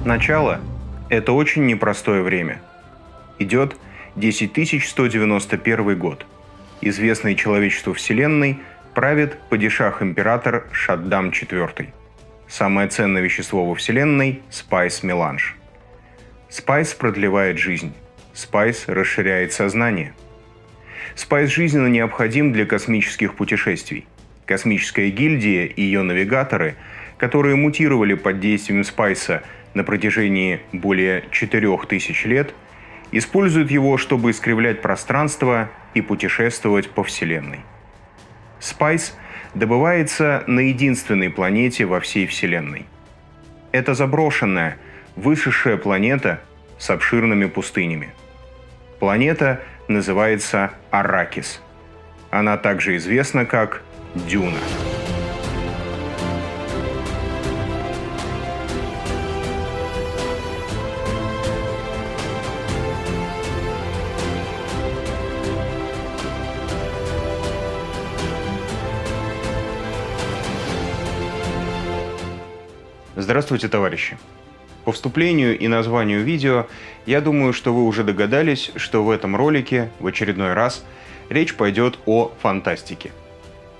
Начало – это очень непростое время. Идет 10191 год. Известный человечеству Вселенной правит падишах-император Шаддам IV. Самое ценное вещество во Вселенной – спайс-меланж. Спайс продлевает жизнь. Спайс расширяет сознание. Спайс жизненно необходим для космических путешествий. Космическая гильдия и ее навигаторы, которые мутировали под действием спайса на протяжении более 4000 лет, используют его, чтобы искривлять пространство и путешествовать по Вселенной. Спайс добывается на единственной планете во всей Вселенной. Это заброшенная, высохшая планета с обширными пустынями. Планета называется Арракис. Она также известна как Дюна. Здравствуйте, товарищи! По вступлению и названию видео, я думаю, что вы уже догадались, что в этом ролике в очередной раз речь пойдет о фантастике.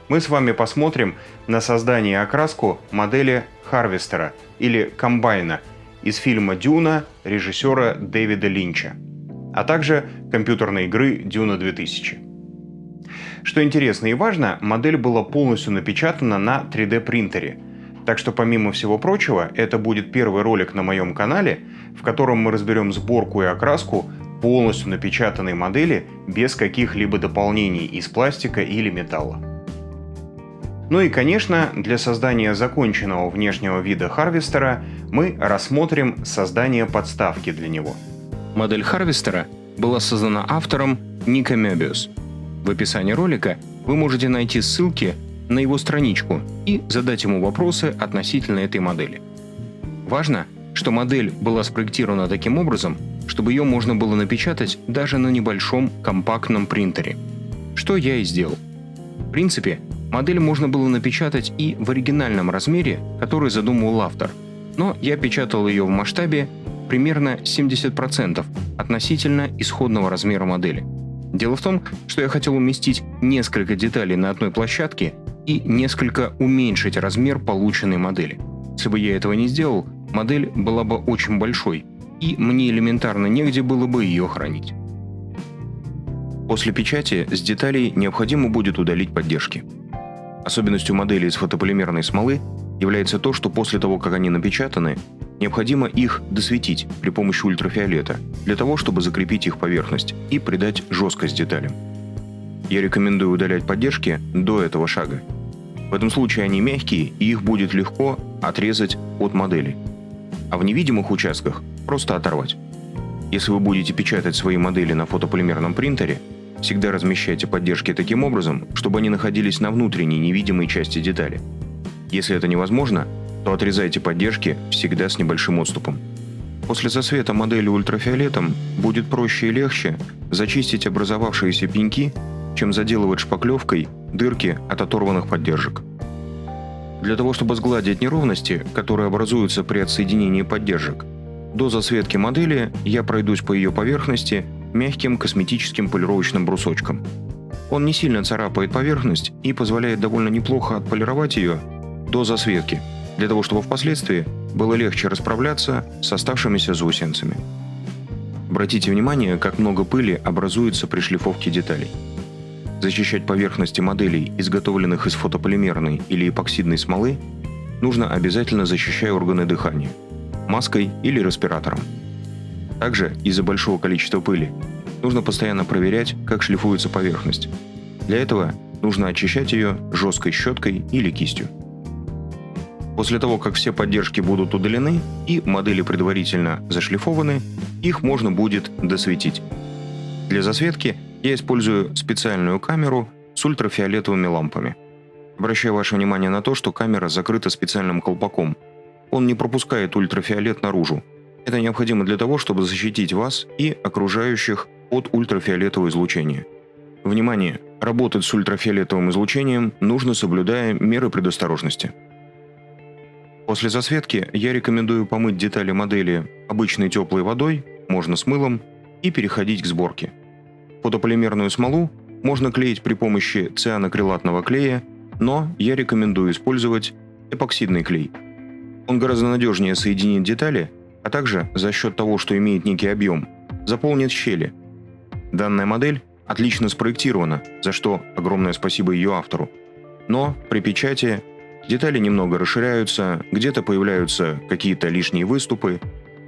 Мы с вами посмотрим на создание и окраску модели Харвестера или Комбайна из фильма «Дюна» режиссера Дэвида Линча, а также компьютерной игры «Дюна 2000». Что интересно и важно, модель была полностью напечатана на 3D-принтере. Так что, помимо всего прочего, это будет первый ролик на моем канале, в котором мы разберем сборку и окраску полностью напечатанной модели без каких-либо дополнений из пластика или металла. Ну и, конечно, для создания законченного внешнего вида Харвестера мы рассмотрим создание подставки для него. Модель Харвестера была создана автором Нико Мебиус. В описании ролика вы можете найти ссылки на его страничку и задать ему вопросы относительно этой модели. Важно, что модель была спроектирована таким образом, чтобы ее можно было напечатать даже на небольшом компактном принтере, что я и сделал. В принципе, модель можно было напечатать и в оригинальном размере, который задумывал автор, но я печатал ее в масштабе примерно 70% относительно исходного размера модели. Дело в том, что я хотел уместить несколько деталей на одной площадке и несколько уменьшить размер полученной модели. Если бы я этого не сделал, модель была бы очень большой, и мне элементарно негде было бы ее хранить. После печати с деталей необходимо будет удалить поддержки. Особенностью модели из фотополимерной смолы является то, что после того, как они напечатаны, необходимо их досветить при помощи ультрафиолета, для того, чтобы закрепить их поверхность и придать жесткость деталям. Я рекомендую удалять поддержки до этого шага. В этом случае они мягкие, и их будет легко отрезать от модели. А в невидимых участках просто оторвать. Если вы будете печатать свои модели на фотополимерном принтере, всегда размещайте поддержки таким образом, чтобы они находились на внутренней невидимой части детали. Если это невозможно, то отрезайте поддержки всегда с небольшим отступом. После засвета модели ультрафиолетом будет проще и легче зачистить образовавшиеся пеньки, чем заделывать шпаклевкой дырки от оторванных поддержек. Для того, чтобы сгладить неровности, которые образуются при отсоединении поддержек, до засветки модели я пройдусь по ее поверхности мягким косметическим полировочным брусочком. Он не сильно царапает поверхность и позволяет довольно неплохо отполировать ее до засветки, для того, чтобы впоследствии было легче расправляться с оставшимися заусенцами. Обратите внимание, как много пыли образуется при шлифовке деталей. Защищать поверхности моделей, изготовленных из фотополимерной или эпоксидной смолы, нужно обязательно защищая органы дыхания – маской или респиратором. Также из-за большого количества пыли нужно постоянно проверять, как шлифуется поверхность. Для этого нужно очищать ее жесткой щеткой или кистью. После того, как все поддержки будут удалены и модели предварительно зашлифованы, их можно будет досветить. Для засветки я использую специальную камеру с ультрафиолетовыми лампами. Обращаю ваше внимание на то, что камера закрыта специальным колпаком. Он не пропускает ультрафиолет наружу. Это необходимо для того, чтобы защитить вас и окружающих от ультрафиолетового излучения. Внимание! Работать с ультрафиолетовым излучением нужно, соблюдая меры предосторожности. После засветки я рекомендую помыть детали модели обычной теплой водой, можно с мылом, и переходить к сборке. Фотополимерную смолу можно клеить при помощи цианокрилатного клея, но я рекомендую использовать эпоксидный клей. Он гораздо надежнее соединит детали, а также за счет того, что имеет некий объем, заполнит щели. Данная модель отлично спроектирована, за что огромное спасибо ее автору. Но при печати детали немного расширяются, где-то появляются какие-то лишние выступы,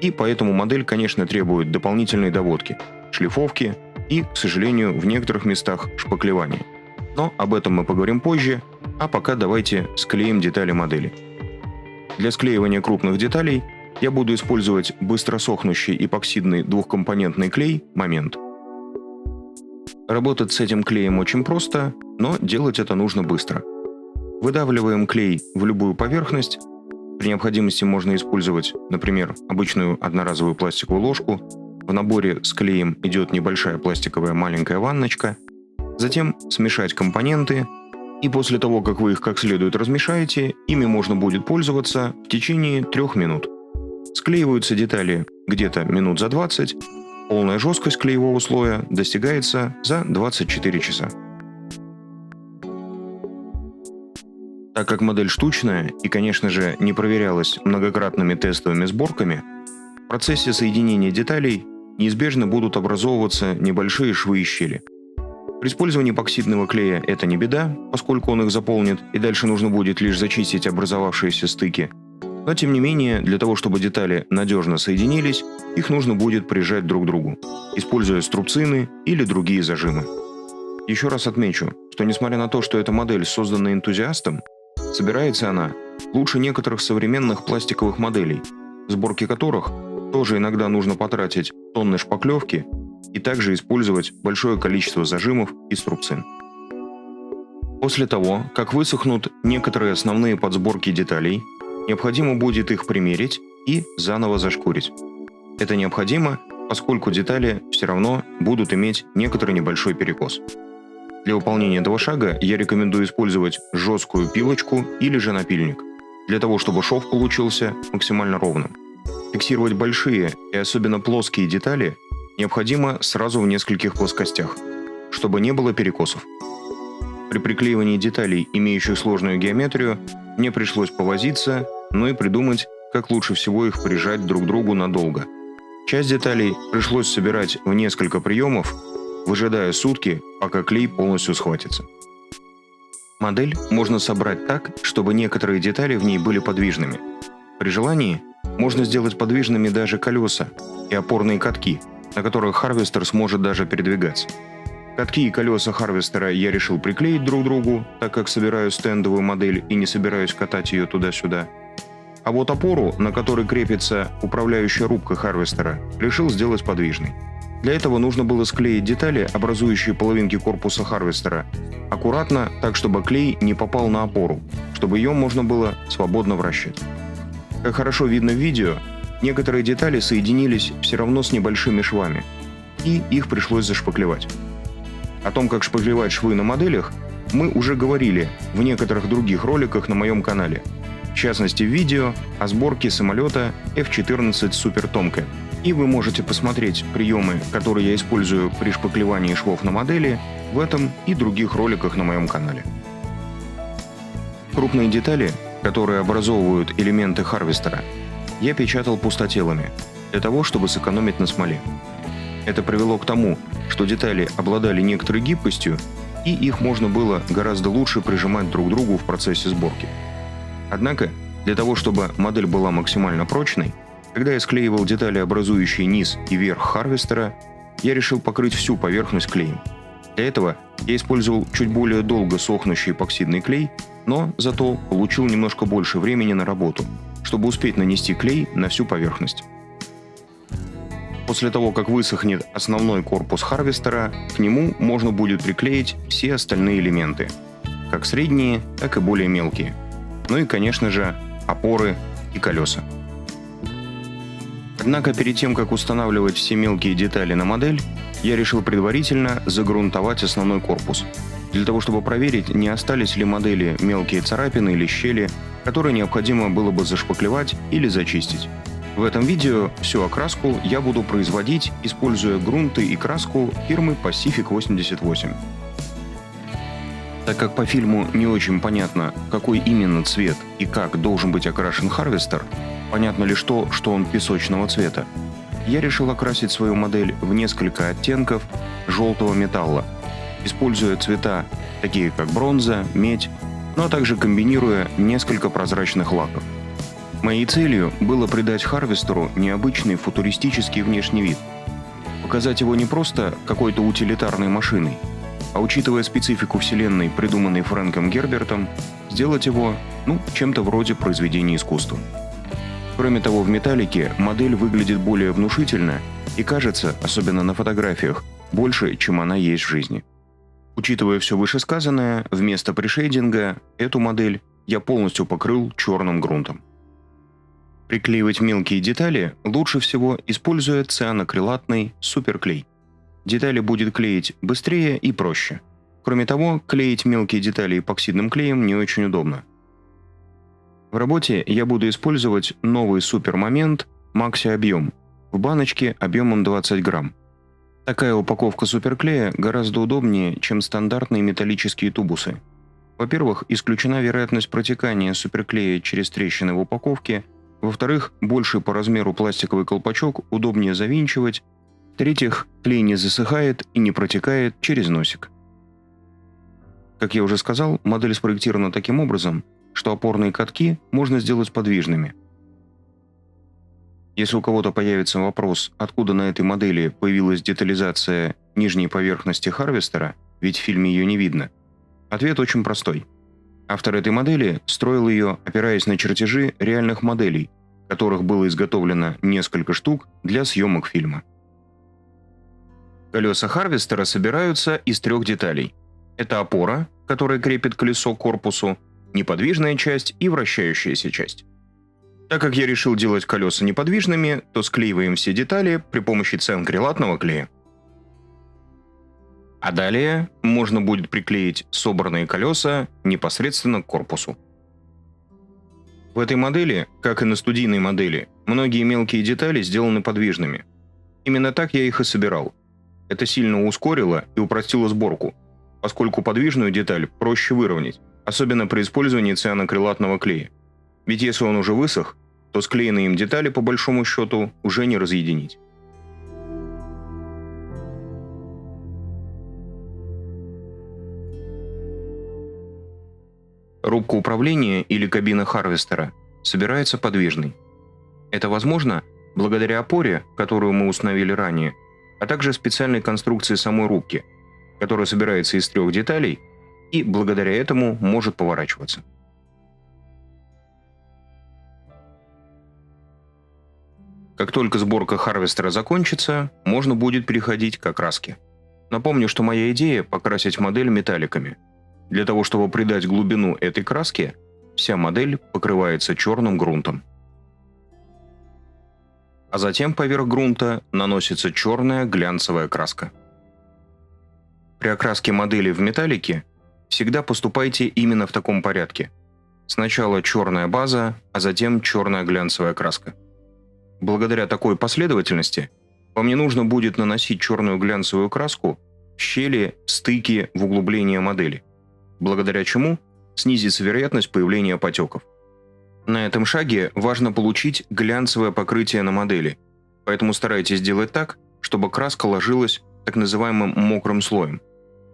и поэтому модель, конечно, требует дополнительной доводки, шлифовки и, к сожалению, в некоторых местах шпаклевания. Но об этом мы поговорим позже, а пока давайте склеим детали модели. Для склеивания крупных деталей я буду использовать быстросохнущий эпоксидный двухкомпонентный клей «Момент». Работать с этим клеем очень просто, но делать это нужно быстро. Выдавливаем клей в любую поверхность. При необходимости можно использовать, например, обычную одноразовую пластиковую ложку. В наборе с клеем идет небольшая пластиковая маленькая ванночка. Затем смешать компоненты. И после того, как вы их как следует размешаете, ими можно будет пользоваться в течение 3 минут. Склеиваются детали где-то минут за 20. Полная жесткость клеевого слоя достигается за 24 часа. Так как модель штучная и, конечно же, не проверялась многократными тестовыми сборками, в процессе соединения деталей неизбежно будут образовываться небольшие швы и щели. При использовании эпоксидного клея это не беда, поскольку он их заполнит, и дальше нужно будет лишь зачистить образовавшиеся стыки. Но тем не менее, для того, чтобы детали надежно соединились, их нужно будет прижать друг к другу, используя струбцины или другие зажимы. Еще раз отмечу, что несмотря на то, что эта модель создана энтузиастом, собирается она лучше некоторых современных пластиковых моделей, в сборке которых тоже иногда нужно потратить тонны шпаклевки и также использовать большое количество зажимов и струбцин. После того, как высохнут некоторые основные подсборки деталей, необходимо будет их примерить и заново зашкурить. Это необходимо, поскольку детали все равно будут иметь некоторый небольшой перекос. Для выполнения этого шага я рекомендую использовать жесткую пилочку или же напильник, для того, чтобы шов получился максимально ровным. Фиксировать большие и особенно плоские детали необходимо сразу в нескольких плоскостях, чтобы не было перекосов. При приклеивании деталей, имеющих сложную геометрию, мне пришлось повозиться, но и придумать, как лучше всего их прижать друг к другу надолго. Часть деталей пришлось собирать в несколько приемов, выжидая сутки, пока клей полностью схватится. Модель можно собрать так, чтобы некоторые детали в ней были подвижными. При желании можно сделать подвижными даже колеса и опорные катки, на которых харвестер сможет даже передвигаться. Катки и колеса харвестера я решил приклеить друг к другу, так как собираю стендовую модель и не собираюсь катать ее туда-сюда. А вот опору, на которой крепится управляющая рубка харвестера, решил сделать подвижной. Для этого нужно было склеить детали, образующие половинки корпуса харвестера, аккуратно, так чтобы клей не попал на опору, чтобы ее можно было свободно вращать. Как хорошо видно в видео, некоторые детали соединились все равно с небольшими швами, и их пришлось зашпаклевать. О том, как шпаклевать швы на моделях, мы уже говорили в некоторых других роликах на моем канале, в частности в видео о сборке самолета F-14 Super Tomcat. И вы можете посмотреть приемы, которые я использую при шпаклевании швов на модели, в этом и других роликах на моем канале. Крупные детали, которые образовывают элементы харвестера, я печатал пустотелами, для того, чтобы сэкономить на смоле. Это привело к тому, что детали обладали некоторой гибкостью, и их можно было гораздо лучше прижимать друг к другу в процессе сборки. Однако, для того, чтобы модель была максимально прочной, когда я склеивал детали, образующие низ и верх харвестера, я решил покрыть всю поверхность клеем. Для этого я использовал чуть более долго сохнущий эпоксидный клей, но зато получил немножко больше времени на работу, чтобы успеть нанести клей на всю поверхность. После того, как высохнет основной корпус харвестера, к нему можно будет приклеить все остальные элементы, как средние, так и более мелкие. Ну и, конечно же, опоры и колеса. Однако перед тем, как устанавливать все мелкие детали на модель, я решил предварительно загрунтовать основной корпус, для того, чтобы проверить, не остались ли модели мелкие царапины или щели, которые необходимо было бы зашпаклевать или зачистить. В этом видео всю окраску я буду производить, используя грунты и краску фирмы Pacific 88. Так как по фильму не очень понятно, какой именно цвет и как должен быть окрашен Harvester, понятно лишь то, что он песочного цвета, я решил окрасить свою модель в несколько оттенков желтого металла, используя цвета, такие как бронза, медь, ну а также комбинируя несколько прозрачных лаков. Моей целью было придать Харвестеру необычный футуристический внешний вид. Показать его не просто какой-то утилитарной машиной, а учитывая специфику вселенной, придуманной Фрэнком Гербертом, сделать его, чем-то вроде произведения искусства. Кроме того, в металлике модель выглядит более внушительно и кажется, особенно на фотографиях, больше, чем она есть в жизни. Учитывая все вышесказанное, вместо пришейдинга эту модель я полностью покрыл черным грунтом. Приклеивать мелкие детали лучше всего, используя цианокрилатный суперклей. Детали будет клеить быстрее и проще. Кроме того, клеить мелкие детали эпоксидным клеем не очень удобно. В работе я буду использовать новый супермомент Maxi Объем в баночке объемом 20 грамм. Такая упаковка суперклея гораздо удобнее, чем стандартные металлические тубусы. Во-первых, исключена вероятность протекания суперклея через трещины в упаковке. Во-вторых, больший по размеру пластиковый колпачок удобнее завинчивать. В-третьих, клей не засыхает и не протекает через носик. Как я уже сказал, модель спроектирована таким образом, что опорные катки можно сделать подвижными. Если у кого-то появится вопрос, откуда на этой модели появилась детализация нижней поверхности Харвестера, ведь в фильме ее не видно, ответ очень простой. Автор этой модели строил ее, опираясь на чертежи реальных моделей, которых было изготовлено несколько штук для съемок фильма. Колеса Харвестера собираются из 3 деталей. Это опора, которая крепит колесо к корпусу, неподвижная часть и вращающаяся часть. Так как я решил делать колеса неподвижными, то склеиваем все детали при помощи цианокрилатного клея. А далее можно будет приклеить собранные колеса непосредственно к корпусу. В этой модели, как и на студийной модели, многие мелкие детали сделаны подвижными. Именно так я их и собирал. Это сильно ускорило и упростило сборку, поскольку подвижную деталь проще выровнять, особенно при использовании цианокрилатного клея. Ведь если он уже высох, то склеенные им детали, по большому счету, уже не разъединить. Рубка управления или кабина Харвестера собирается подвижной. Это возможно благодаря опоре, которую мы установили ранее, а также специальной конструкции самой рубки, которая собирается из 3 деталей и благодаря этому может поворачиваться. Как только сборка Харвестера закончится, можно будет переходить к окраске. Напомню, что моя идея – покрасить модель металликами. Для того, чтобы придать глубину этой краске, вся модель покрывается черным грунтом. А затем поверх грунта наносится черная глянцевая краска. При окраске модели в металлике всегда поступайте именно в таком порядке. Сначала черная база, а затем черная глянцевая краска. Благодаря такой последовательности вам не нужно будет наносить черную глянцевую краску в щели, стыки в углубление модели, благодаря чему снизится вероятность появления потеков. На этом шаге важно получить глянцевое покрытие на модели, поэтому старайтесь сделать так, чтобы краска ложилась так называемым мокрым слоем.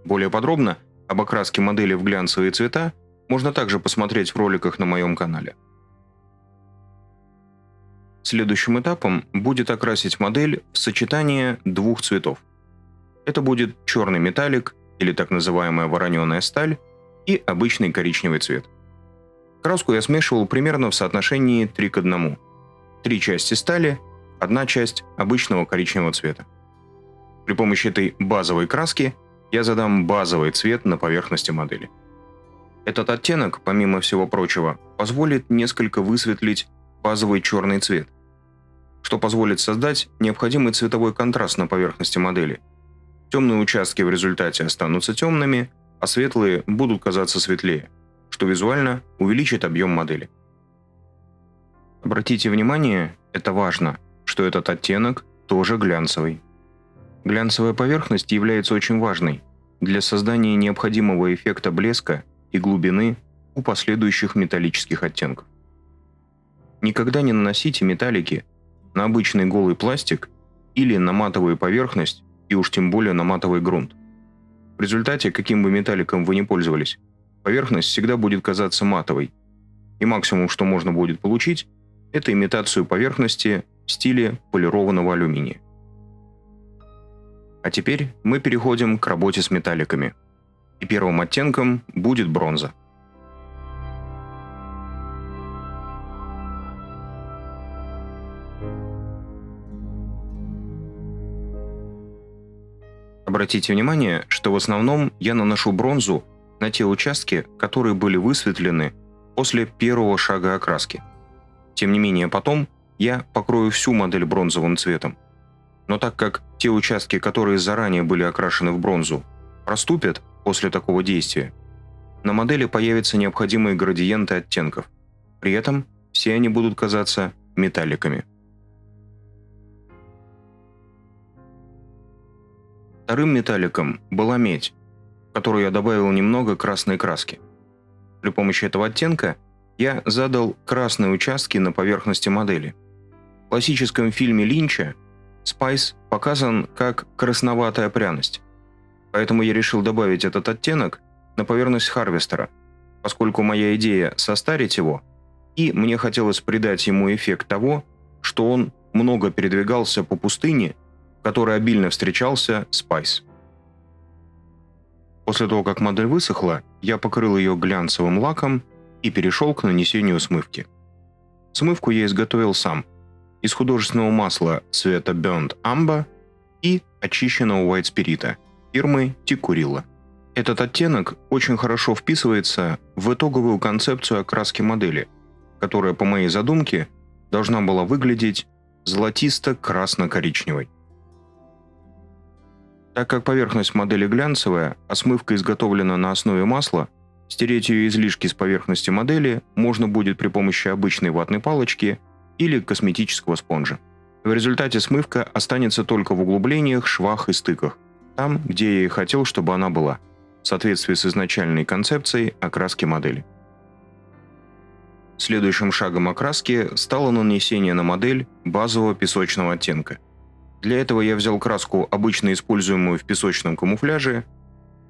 Более подробно об окраске модели в глянцевые цвета можно также посмотреть в роликах на моем канале. Следующим этапом будет окрасить модель в сочетание 2 цветов. Это будет черный металлик, или так называемая вороненая сталь, и обычный коричневый цвет. Краску я смешивал примерно в соотношении 3:1. 3 части стали, 1 часть обычного коричневого цвета. При помощи этой базовой краски я задам базовый цвет на поверхности модели. Этот оттенок, помимо всего прочего, позволит несколько высветлить базовый черный цвет, что позволит создать необходимый цветовой контраст на поверхности модели. Темные участки в результате останутся темными, а светлые будут казаться светлее, что визуально увеличит объем модели. Обратите внимание, это важно, что этот оттенок тоже глянцевый. Глянцевая поверхность является очень важной для создания необходимого эффекта блеска и глубины у последующих металлических оттенков. Никогда не наносите металлики на обычный голый пластик или на матовую поверхность, и уж тем более на матовый грунт. В результате, каким бы металликом вы ни пользовались, поверхность всегда будет казаться матовой, и максимум, что можно будет получить, это имитацию поверхности в стиле полированного алюминия. А теперь мы переходим к работе с металликами. И первым оттенком будет бронза. Обратите внимание, что в основном я наношу бронзу на те участки, которые были высветлены после первого шага окраски. Тем не менее, потом я покрою всю модель бронзовым цветом. Но так как те участки, которые заранее были окрашены в бронзу, проступят после такого действия, на модели появятся необходимые градиенты оттенков. При этом все они будут казаться металликами. Вторым металликом была медь, в которую я добавил немного красной краски. При помощи этого оттенка я задал красные участки на поверхности модели. В классическом фильме Линча Спайс показан как красноватая пряность, поэтому я решил добавить этот оттенок на поверхность Харвестера, поскольку моя идея состарить его, и мне хотелось придать ему эффект того, что он много передвигался по пустыне, в которой обильно встречался Спайс. После того, как модель высохла, я покрыл ее глянцевым лаком и перешел к нанесению смывки. Смывку я изготовил сам, из художественного масла цвета Burnt Umber и очищенного White Spirit фирмы Tikkurila. Этот оттенок очень хорошо вписывается в итоговую концепцию окраски модели, которая, по моей задумке, должна была выглядеть золотисто-красно-коричневой. Так как поверхность модели глянцевая, а смывка изготовлена на основе масла, стереть ее излишки с поверхности модели можно будет при помощи обычной ватной палочки или косметического спонжа. В результате смывка останется только в углублениях, швах и стыках, там, где я и хотел, чтобы она была, в соответствии с изначальной концепцией окраски модели. Следующим шагом окраски стало нанесение на модель базового песочного оттенка. Для этого я взял краску, обычно используемую в песочном камуфляже,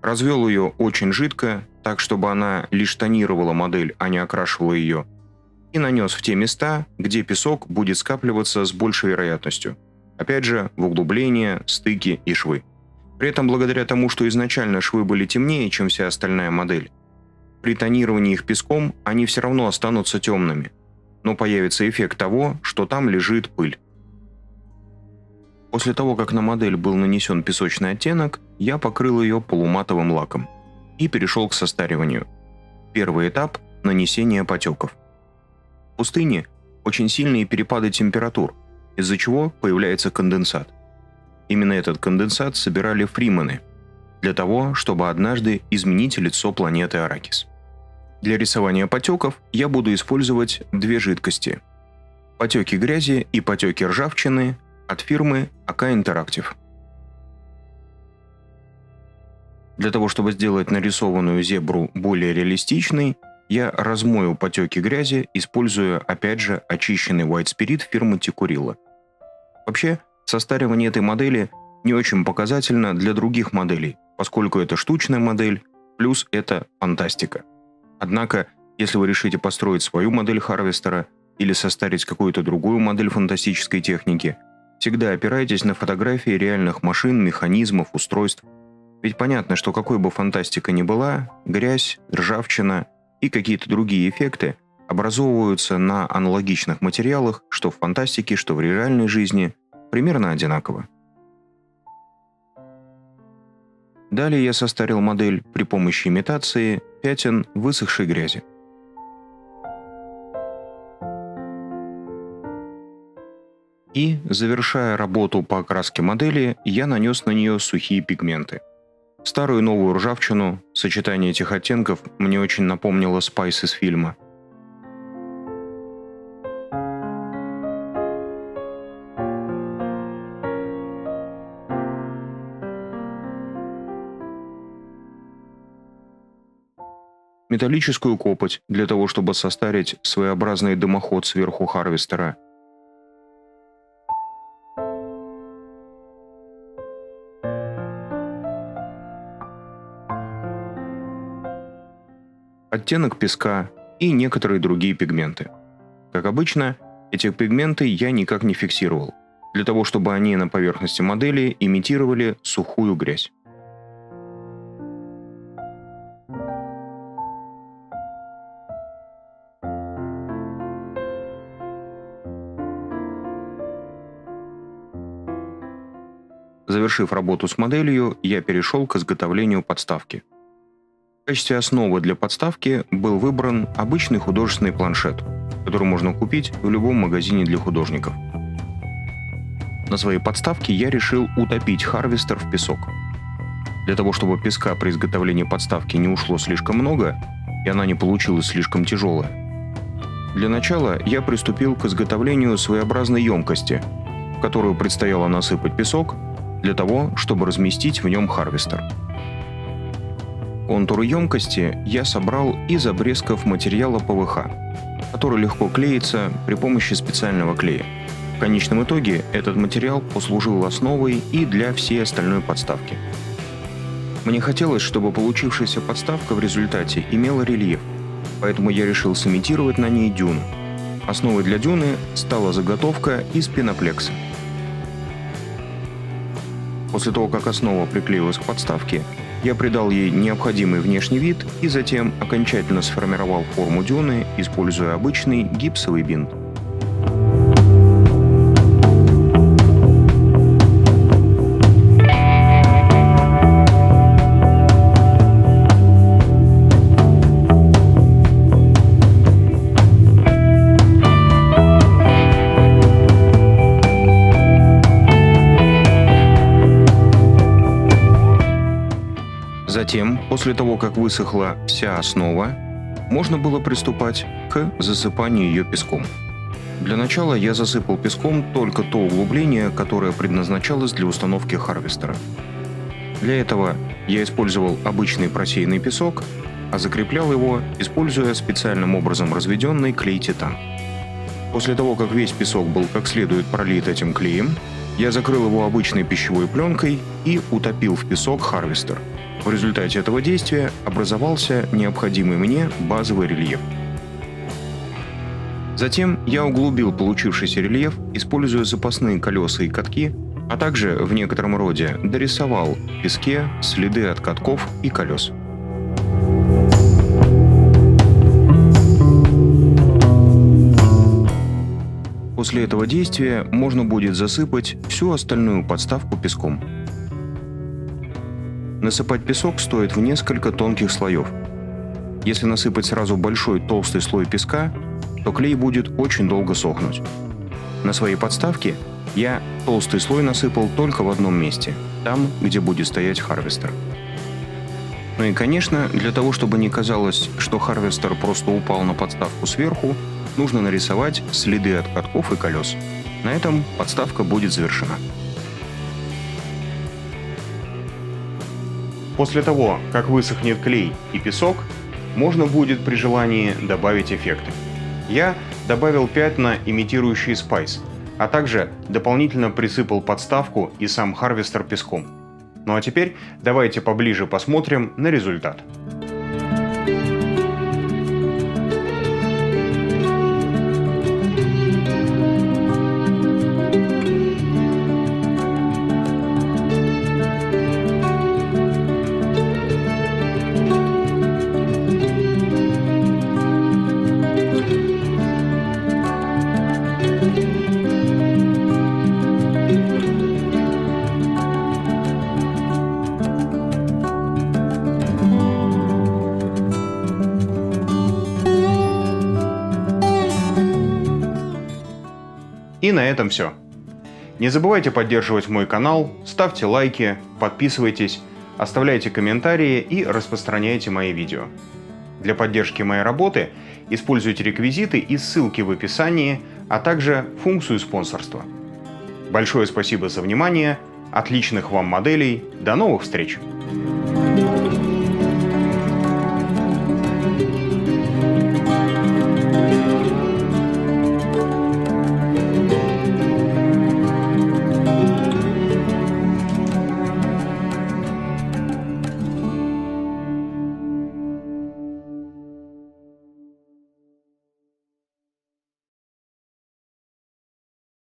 развел ее очень жидко, так чтобы она лишь тонировала модель, а не окрашивала ее, и нанес в те места, где песок будет скапливаться с большей вероятностью. Опять же, в углубления, стыки и швы. При этом, благодаря тому, что изначально швы были темнее, чем вся остальная модель, при тонировании их песком они все равно останутся темными, но появится эффект того, что там лежит пыль. После того, как на модель был нанесен песочный оттенок, я покрыл ее полуматовым лаком и перешел к состариванию. Первый этап – нанесение потеков. В пустыне очень сильные перепады температур, из-за чего появляется конденсат. Именно этот конденсат собирали фримены для того, чтобы однажды изменить лицо планеты Аракис. Для рисования потеков я буду использовать две жидкости – потеки грязи и потеки ржавчины от фирмы AK Interactive. Для того, чтобы сделать нарисованную зебру более реалистичной, я размою потеки грязи, используя опять же очищенный White Spirit фирмы Tikkurila. Вообще, состаривание этой модели не очень показательно для других моделей, поскольку это штучная модель, плюс это фантастика. Однако, если вы решите построить свою модель Харвестера или состарить какую-то другую модель фантастической техники, всегда опирайтесь на фотографии реальных машин, механизмов, устройств. Ведь понятно, что какой бы фантастика ни была, грязь, ржавчина и какие-то другие эффекты образовываются на аналогичных материалах, что в фантастике, что в реальной жизни, примерно одинаково. Далее я состарил модель при помощи имитации пятен высохшей грязи. И, завершая работу по окраске модели, я нанес на нее сухие пигменты. Старую и новую ржавчину, сочетание этих оттенков мне очень напомнило Спайс из фильма. металлическую копоть для того, чтобы состарить своеобразный дымоход сверху харвестера, оттенок песка и некоторые другие пигменты. Как обычно, эти пигменты я никак не фиксировал, для того, чтобы они на поверхности модели имитировали сухую грязь. Завершив работу с моделью, я перешел к изготовлению подставки. В качестве основы для подставки был выбран обычный художественный планшет, который можно купить в любом магазине для художников. На своей подставке я решил утопить харвестер в песок. Для того, чтобы песка при изготовлении подставки не ушло слишком много и она не получилась слишком тяжелая, для начала я приступил к изготовлению своеобразной емкости, в которую предстояло насыпать песок для того, чтобы разместить в нем харвестер. Контуры емкости я собрал из обрезков материала ПВХ, который легко клеится при помощи специального клея. В конечном итоге этот материал послужил основой и для всей остальной подставки. Мне хотелось, чтобы получившаяся подставка в результате имела рельеф, поэтому я решил сымитировать на ней дюну. Основой для дюны стала заготовка из пеноплекса. После того, как основа приклеилась к подставке, я придал ей необходимый внешний вид и затем окончательно сформировал форму дюны, используя обычный гипсовый бинт. Затем, после того, как высохла вся основа, можно было приступать к засыпанию ее песком. Для начала я засыпал песком только то углубление, которое предназначалось для установки харвестера. Для этого я использовал обычный просеянный песок, а закреплял его, используя специальным образом разведенный клей-титан. После того, как весь песок был как следует пролит этим клеем, я закрыл его обычной пищевой пленкой и утопил в песок харвестер. В результате этого действия образовался необходимый мне базовый рельеф. Затем я углубил получившийся рельеф, используя запасные колеса и катки, а также в некотором роде дорисовал в песке следы от катков и колес. После этого действия можно будет засыпать всю остальную подставку песком. Насыпать песок стоит в несколько тонких слоев. Если насыпать сразу большой толстый слой песка, то клей будет очень долго сохнуть. На своей подставке я толстый слой насыпал только в одном месте, там, где будет стоять харвестер. Ну и, конечно, для того, чтобы не казалось, что харвестер просто упал на подставку сверху, нужно нарисовать следы от катков и колес. На этом подставка будет завершена. После того, как высохнет клей и песок, можно будет при желании добавить эффекты. Я добавил пятна, имитирующие спайс, а также дополнительно присыпал подставку и сам харвестер песком. Ну а теперь давайте поближе посмотрим на результат. И на этом все. Не забывайте поддерживать мой канал, ставьте лайки, подписывайтесь, оставляйте комментарии и распространяйте мои видео. Для поддержки моей работы используйте реквизиты и ссылки в описании, а также функцию спонсорства. Большое спасибо за внимание, отличных вам моделей, до новых встреч!